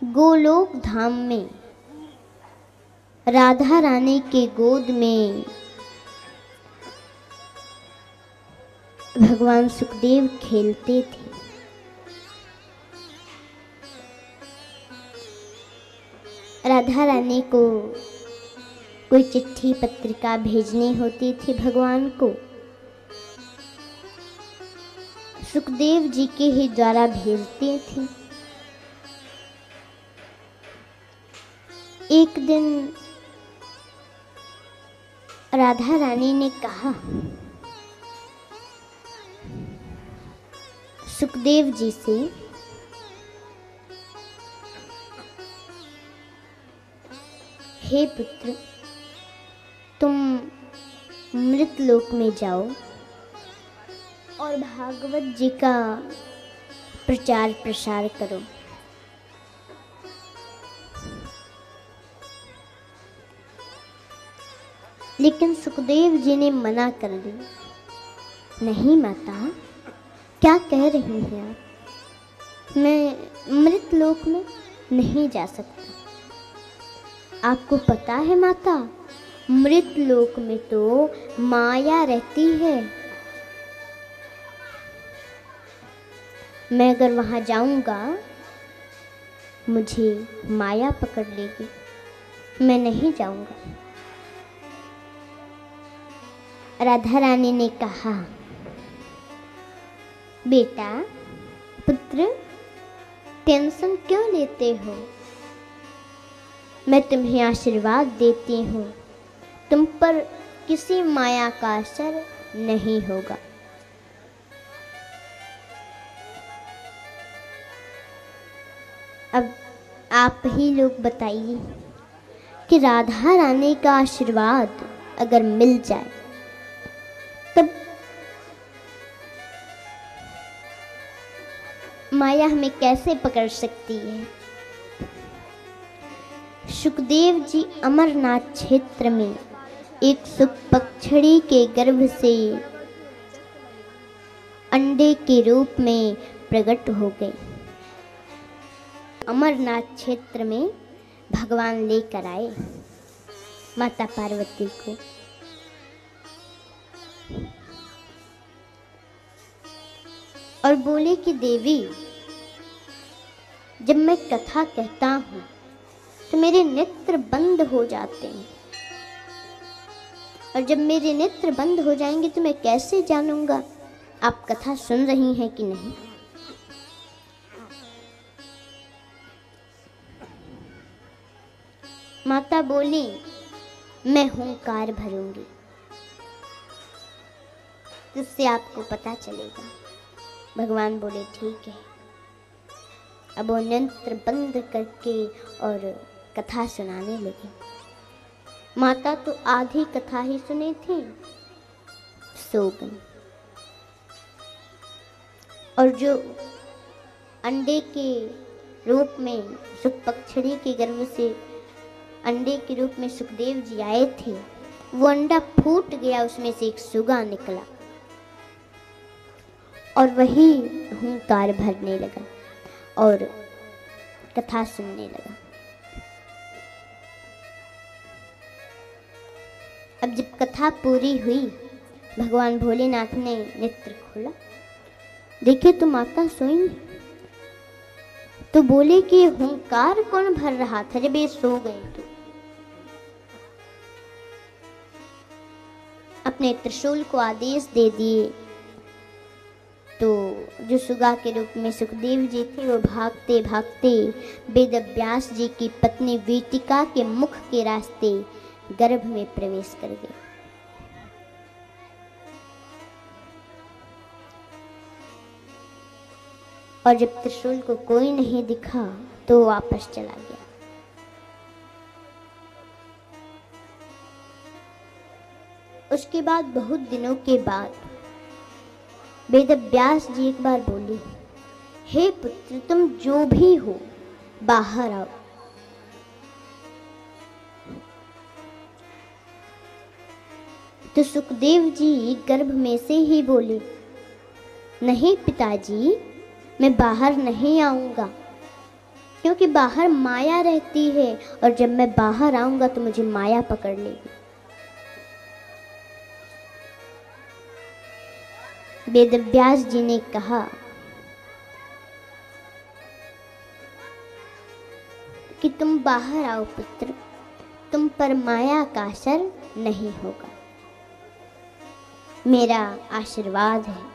गोलोक धाम में राधा रानी के गोद में भगवान सुखदेव खेलते थे। राधा रानी को कोई चिट्ठी पत्रिका भेजनी होती थी भगवान को, सुखदेव जी के ही द्वारा भेजते थे। एक दिन राधा रानी ने कहा सुखदेव जी से, हे पुत्र, तुम मृतलोक में जाओ और भागवत जी का प्रचार प्रसार करो। लेकिन सुखदेव जी ने मना कर दिया, नहीं माता, क्या कह रही हैं आप, मैं मृतलोक में नहीं जा सकता। आपको पता है माता, मृतलोक में तो माया रहती है। मैं अगर वहां जाऊंगा मुझे माया पकड़ लेगी, मैं नहीं जाऊंगा। राधा रानी ने कहा, बेटा पुत्र, टेंशन क्यों लेते हो, मैं तुम्हें आशीर्वाद देती हूँ, तुम पर किसी माया का असर नहीं होगा। अब आप ही लोग बताइए कि राधा रानी का आशीर्वाद अगर मिल जाए तब माया हमें कैसे पकड़ सकती है। सुखदेव जी अमरनाथ क्षेत्र में एक सुपक्षड़ी के गर्भ से अंडे के रूप में प्रकट हो गए। अमरनाथ क्षेत्र में भगवान लेकर आए माता पार्वती को। और बोले कि देवी, जब मैं कथा कहता हूँ तो मेरे नेत्र बंद हो जाते हैं, और जब मेरे नेत्र बंद हो जाएंगे तो मैं कैसे जानूंगा आप कथा सुन रही हैं कि नहीं। माता बोली, मैं हुंकार भरूंगी, जिससे आपको पता चलेगा। भगवान बोले ठीक है। अब वो नेत्र बंद करके और कथा सुनाने लगे। माता तो आधी कथा ही सुनी थी, सो गई। और जो अंडे के रूप में सुपक्षड़ी के गर्भ से अंडे के रूप में सुखदेव जी आए थे, वो अंडा फूट गया, उसमें से एक सुगा निकला और वही हुंकार भरने लगा और कथा सुनने लगा। अब जब कथा पूरी हुई, भगवान भोलेनाथ ने नेत्र खोला, देखे तो माता सोई। तो बोले कि हुंकार कौन भर रहा था जब ये सो गए। तो अपने त्रिशूल को आदेश दे दिए। तो जो सुगा के रूप में सुखदेव जी थे, वो भागते भागते वेद व्यास जी की पत्नी वीटिका के मुख के रास्ते गर्भ में प्रवेश कर गए। और जब त्रिशूल को कोई नहीं दिखा तो वापस चला गया। उसके बाद बहुत दिनों के बाद वेद व्यास जी एक बार बोले, हे पुत्र, तुम जो भी हो बाहर आओ। तो सुखदेव जी गर्भ में से ही बोले, नहीं पिताजी, मैं बाहर नहीं आऊंगा। क्योंकि बाहर माया रहती है और जब मैं बाहर आऊंगा तो मुझे माया पकड़ लेगी। वेदव्यास जी ने कहा कि तुम बाहर आओ पुत्र, तुम पर माया का असर नहीं होगा। मेरा आशीर्वाद है।